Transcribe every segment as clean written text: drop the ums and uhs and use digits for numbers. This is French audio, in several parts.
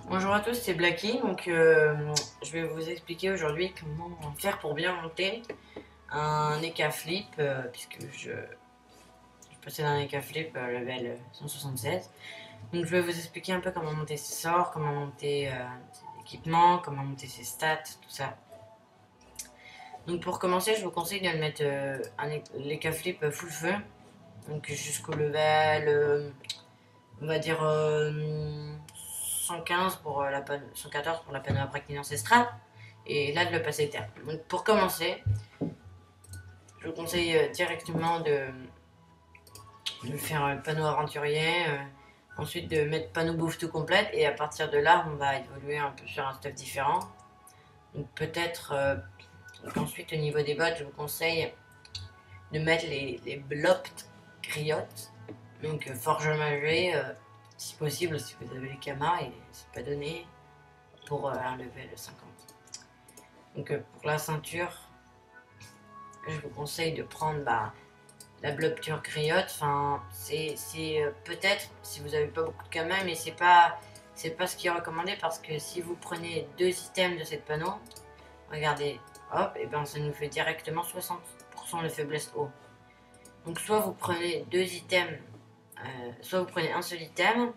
Bonjour à tous, c'est Blacky. Donc, je vais vous expliquer aujourd'hui comment faire pour bien monter un Eka Flip, puisque je possède un Eka Flip level 176. Donc, je vais vous expliquer un peu comment monter ses sorts, comment monter ses équipements, comment monter ses stats, tout ça. Donc, pour commencer, je vous conseille de le mettre l'Eka Flip full feu, donc jusqu'au level, on va dire 115 pour la panne, 114 pour la panneau arachnique ancestrale, et là de le passer terme. Donc pour commencer, je vous conseille directement de faire un panneau aventurier, ensuite de mettre panneau bouffe tout complète, et à partir de là, on va évoluer un peu sur un stuff différent. Donc peut-être qu'ensuite au niveau des bottes, je vous conseille de mettre les blopt griottes, donc forge magée, si possible, si vous avez les kamas, et c'est pas donné pour un level 50. Donc pour la ceinture, je vous conseille de prendre la blopture griotte. Enfin, c'est peut-être si vous n'avez pas beaucoup de kamas, mais c'est pas ce qui est recommandé, parce que si vous prenez deux items de cette panneau, regardez, hop, et ben ça nous fait directement 60% de faiblesse haut. Donc soit vous prenez deux items, soit vous prenez un seul item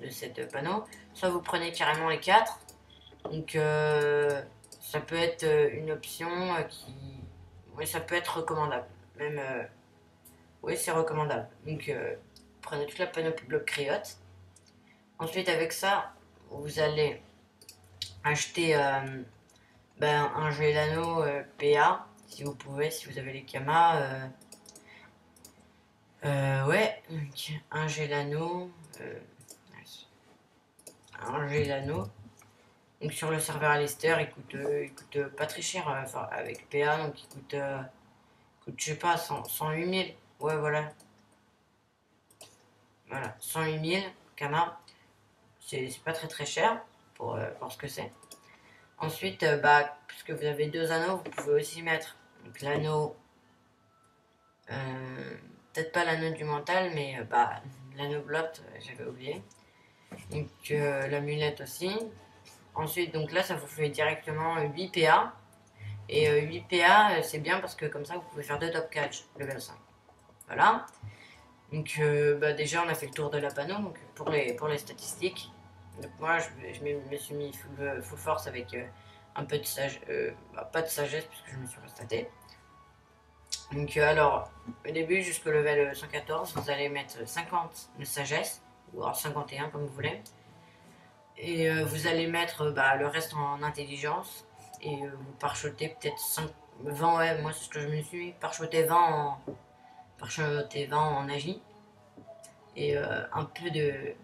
de cette panneau, soit vous prenez carrément les quatre. Donc ça peut être une option qui... Oui, ça peut être recommandable. Même, oui, c'est recommandable. Donc prenez toute la panoplie bloc criotte. Ensuite, avec ça, vous allez acheter un Gelano PA, si vous pouvez, si vous avez les Kamas. Ouais, donc, euh, un Gelano. Donc sur le serveur Alistair, il coûte pas très cher, avec PA, donc coûte, je sais pas, 108 000. Ouais, voilà. Voilà, 108 000 Kama. C'est pas très très cher pour ce que c'est. Ensuite, puisque vous avez deux anneaux, vous pouvez aussi mettre l'anneau, peut-être pas l'anneau du mental, mais l'anneau blotte, j'avais oublié. Donc l'amulette aussi. Ensuite, donc là, ça vous fait directement 8 PA. Et 8 PA, c'est bien parce que comme ça, vous pouvez faire deux top catch level 5. Voilà. Donc déjà, on a fait le tour de la panneau, donc pour les statistiques. Donc moi, je me suis mis full force avec un peu de sagesse, pas de sagesse puisque je me suis restaté. Donc alors, au début, jusqu'au level 114, vous allez mettre 50 de sagesse, ou alors 51 comme vous voulez. Et vous allez mettre le reste en intelligence. Et vous parchotez peut-être 20, ouais, moi c'est ce que je me suis parchoté 20 en agi. Et un peu de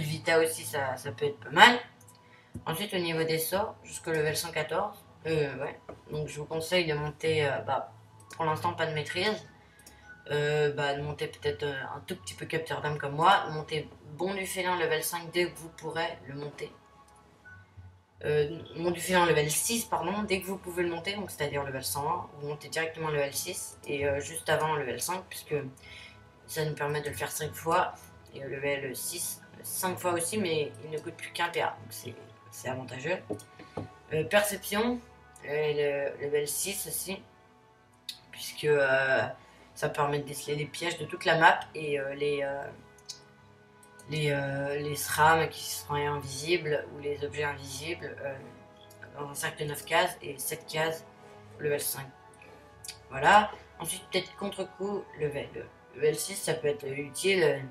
vita aussi, ça peut être pas mal. Ensuite, au niveau des sorts, jusqu'au level 114, ouais. Donc je vous conseille de monter, pour l'instant pas de maîtrise, de monter peut-être un tout petit peu capteur d'âme comme moi, monter bon du félin level 5 dès que vous pourrez le monter. Mon du félin level 6, pardon, dès que vous pouvez le monter, donc c'est-à-dire level 101, vous montez directement level 6, et juste avant level 5, puisque ça nous permet de le faire 5 fois, et level 6, 5 fois aussi, mais il ne coûte plus qu'un PA, donc c'est avantageux. Perception, le level 6 aussi, puisque ça permet de déceler les pièges de toute la map, et les SRAM qui seraient invisibles, ou les objets invisibles, dans un cercle de 9 cases, et 7 cases level 5. Voilà. Ensuite, peut-être contre-coup, level 6, ça peut être utile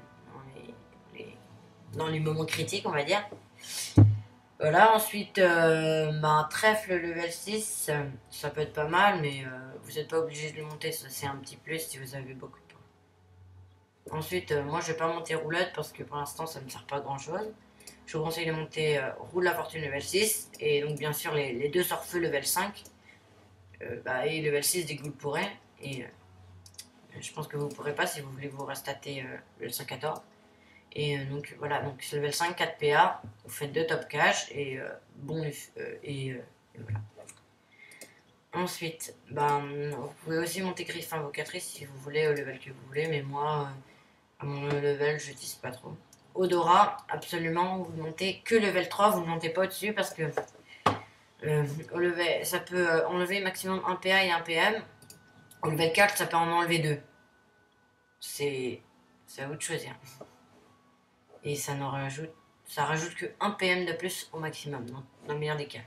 dans les moments critiques, on va dire. Voilà, ensuite, trèfle level 6, ça peut être pas mal, mais vous n'êtes pas obligé de le monter, ça c'est un petit plus si vous avez beaucoup de points. Ensuite, moi je vais pas monter roulette parce que pour l'instant ça ne me sert pas à grand chose. Je vous conseille de monter roule la fortune level 6, et donc bien sûr les deux sorts feu level 5, et level 6 dès que vous le pourrez, et je pense que vous pourrez pas si vous voulez vous restater le 114. Et donc voilà, donc c'est level 5, 4 PA, vous faites 2 top cash, et et voilà. Ensuite, vous pouvez aussi monter griffe invocatrice si vous voulez, au level que vous voulez, mais moi, à mon level, je n'utilise pas trop. odorat, absolument, vous montez que level 3, vous ne montez pas au-dessus parce que ça peut enlever maximum 1 PA et 1 PM. Au level 4, ça peut en enlever 2. C'est à vous de choisir. Et ça rajoute que 1 PM de plus au maximum, dans le meilleur des cas.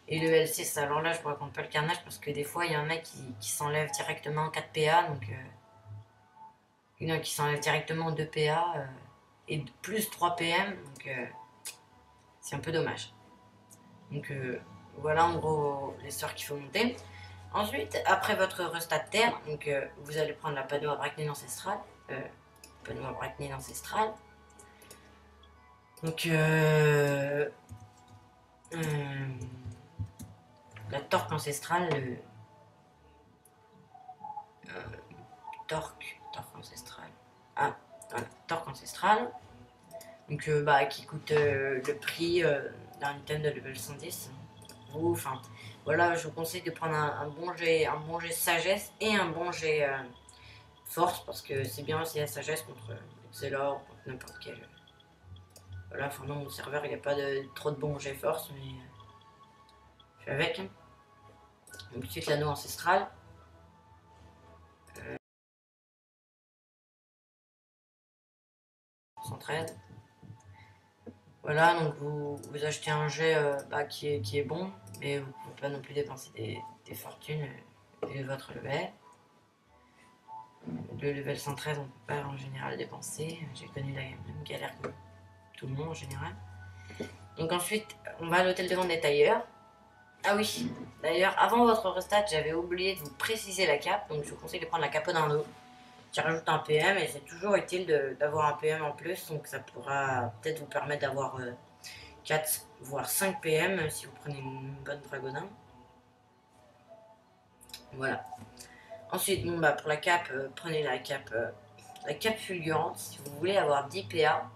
Et le L6, alors là, je ne raconte pas le carnage parce que des fois, il y a un mec qui s'enlève directement 4 PA, donc qui s'enlève directement 2 PA et plus 3 PM, donc c'est un peu dommage. Donc voilà en gros les sorts qu'il faut monter. Ensuite, après votre restat de terre, donc vous allez prendre la panneau arachnide ancestrale. Donc la torque ancestrale, torque ancestrale. Ah, voilà, torque ancestrale. Donc qui coûte le prix d'un item de level 110. Enfin, voilà, je vous conseille de prendre un bon jet sagesse et un bon jet force, parce que c'est bien aussi la sagesse contre Xelor, contre n'importe quel. Voilà, enfin dans mon serveur il n'y a pas trop de bons jets force, mais je suis avec. Donc ensuite l'anneau ancestral. 113. Voilà, donc vous achetez un jet qui est bon, mais vous ne pouvez pas non plus dépenser des fortunes et votre level. Le level 113, on ne peut pas en général dépenser. J'ai connu la même galère que tout le monde en général. Donc ensuite, on va à l'hôtel de vente des tailleurs. Ah oui, d'ailleurs, avant votre restat, j'avais oublié de vous préciser la cape. Donc je vous conseille de prendre la cape d'Indo qui rajoute un PM, et c'est toujours utile d'avoir un PM en plus. Donc ça pourra peut-être vous permettre d'avoir 4 voire 5 PM si vous prenez une bonne dragonin. Voilà. Ensuite, pour la cape, prenez la cape fulgurante. Si vous voulez avoir 10 PA,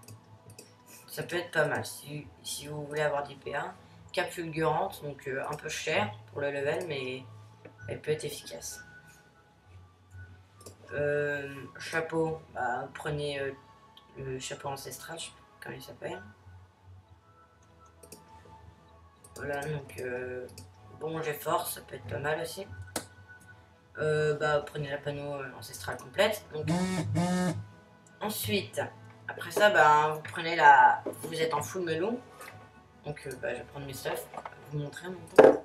ça peut être pas mal. Si vous voulez avoir 10 PA, cape fulgurante, donc un peu cher pour le level, mais elle peut être efficace. Chapeau, prenez le chapeau ancestral, je sais pas comment il s'appelle. Voilà, donc bon jet force, ça peut être pas mal aussi. Prenez la panneau ancestrale complète. Donc, ensuite, après ça, vous prenez vous êtes en full melon. Donc je vais prendre mes stuff, vous montrer en même temps.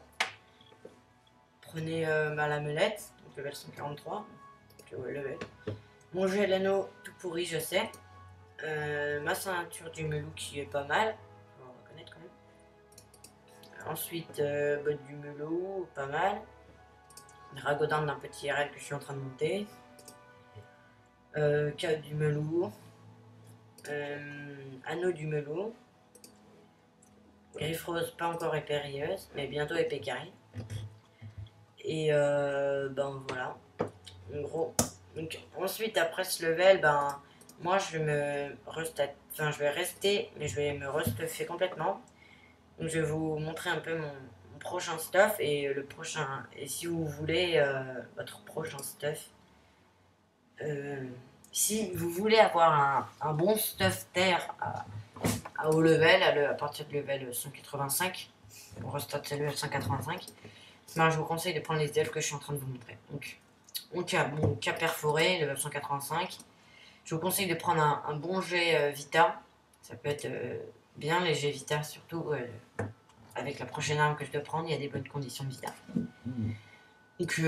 Prenez la melette, donc level 143. Level. Mon jeu à l'anneau tout pourri, je sais. Ma ceinture du melou qui est pas mal. On va reconnaître quand même. Ensuite, botte du melou, pas mal. Dragodin d'un petit RL que je suis en train de monter. Cape du melou. Anneau du melou. Griffe rose, pas encore épée rieuse, mais bientôt épée carrée. Et voilà. En gros. Donc ensuite, après ce level, moi je vais rester, mais je vais me restuffer complètement. Donc je vais vous montrer un peu mon prochain stuff et et si vous voulez votre prochain stuff. Si vous voulez avoir un bon stuff terre à haut level, à partir du level 185, on reste c'est le level 185, je vous conseille de prendre les elfes que je suis en train de vous montrer. Donc, mon cas perforé, level 185. Je vous conseille de prendre un bon jet Vita. Ça peut être bien les jets Vita, surtout avec la prochaine arme que je dois prendre, il y a des bonnes conditions de Vita. Donc,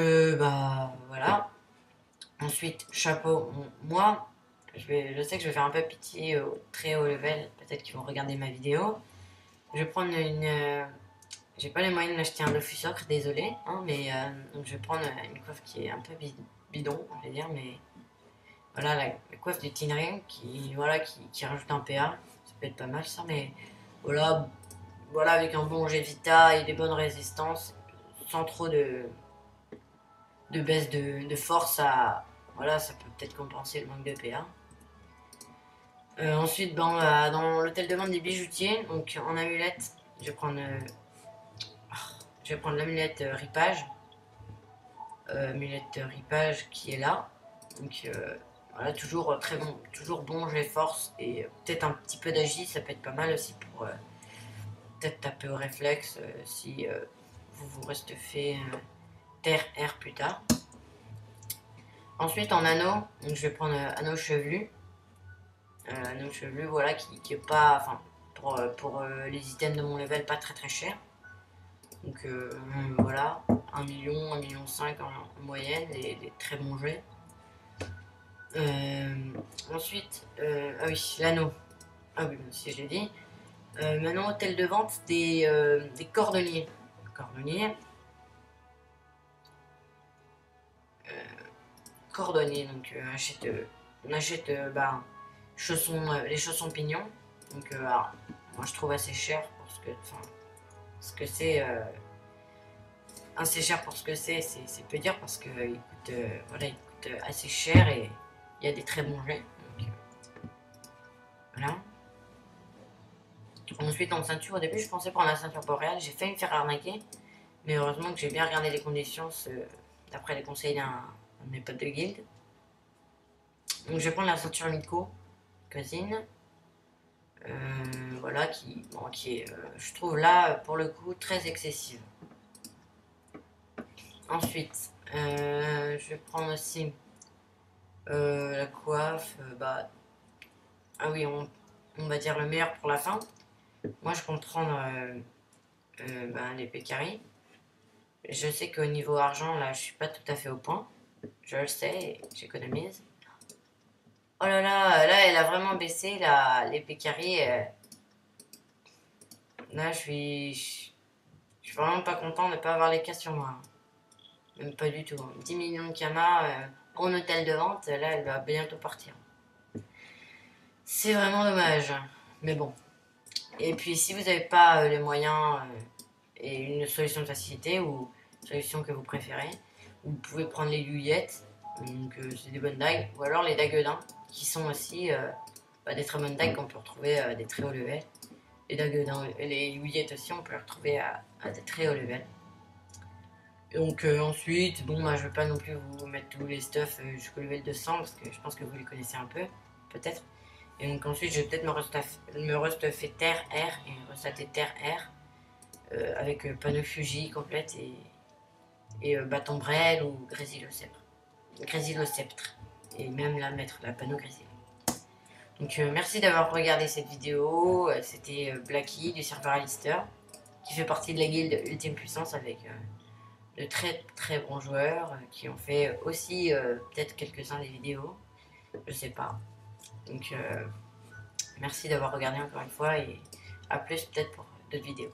voilà. Ensuite, chapeau. Moi, je sais que je vais faire un peu pitié au très haut level. Peut-être qu'ils vont regarder ma vidéo. Je vais prendre j'ai pas les moyens de m'acheter un Lofus Ocre, désolé. Mais donc je vais prendre une coiffe qui est un peu bidon, je vais dire. Mais voilà, la coiffe du Tinring qui rajoute un PA. Ça peut être pas mal ça. Mais voilà, avec un bon jet Vita et des bonnes résistances. Sans trop de baisse de force, ça peut peut-être compenser le manque de PA. Ensuite, dans l'hôtel de vente des bijoutiers, donc en amulette, je vais prendre l'amulette ripage. Amulette ripage qui est là. Donc Voilà, toujours très bon, toujours bon jet force et peut-être un petit peu d'agi, ça peut être pas mal aussi pour peut-être taper au réflexe si vous vous restez fait terre air plus tard. Ensuite en anneau, donc je vais prendre anneau chevelu. Anneau chevelu, voilà, qui est pas, enfin pour les items de mon level, pas très cher. Donc voilà, 1 million, 1,5 million en moyenne, des très bons jets. Ensuite, ah oui, l'anneau. Ah oui, si je l'ai dit. Maintenant, hôtel de vente des cordonniers. Cordonniers. Cordonniers, donc on achète les chaussons pignons. Donc alors, moi je trouve assez cher pour ce que c'est. Assez cher pour ce que c'est peu dire parce que voilà, il coûte assez cher et il y a des très bons jets. Donc, voilà. Ensuite, en ceinture, au début, je pensais prendre la ceinture boréale. J'ai failli me faire arnaquer, mais heureusement que j'ai bien regardé les conditions d'après les conseils d'un de mes potes de guild. Donc, je vais prendre la ceinture Miko, cousine. Voilà, qui est, je trouve là, pour le coup, très excessive. Ensuite, je vais prendre aussi la coiffe. Ah oui, on va dire le meilleur pour la fin. Moi, je compte prendre l'épée carré. Je sais qu'au niveau argent, là, je suis pas tout à fait au point. Je le sais, j'économise. Oh là, elle a vraiment baissé, l'épée carré. Là, je suis vraiment pas content de ne pas avoir les cas sur moi. Même pas du tout. 10 millions de kamas en hôtel de vente, là, elle va bientôt partir. C'est vraiment dommage. Mais bon. Et puis, si vous n'avez pas les moyens et une solution de facilité ou une solution que vous préférez, vous pouvez prendre les luyettes. Donc, c'est des bonnes dagues. Ou alors les dagues d'un, qui sont aussi des très bonnes dagues qu'on peut retrouver à des très hauts levels. Les dagues d'un et les luyettes aussi, on peut les retrouver à des très hauts levels. Donc ensuite, bon, moi je vais pas non plus vous mettre tous les stuffs jusqu'au level 200 parce que je pense que vous les connaissez un peu, peut-être. Et donc ensuite, je vais peut-être me restuffer terre air et restater terre air avec panneau Fuji complète et bâton brel ou grésilo-sceptre. Et même là mettre la panneau grésilo. Donc merci d'avoir regardé cette vidéo. C'était Blacky du serveur Alistair qui fait partie de la guilde Ultime Puissance avec de très bons joueurs qui ont fait aussi peut-être quelques-uns des vidéos, je sais pas. Donc merci d'avoir regardé encore une fois et à plus peut-être pour d'autres vidéos.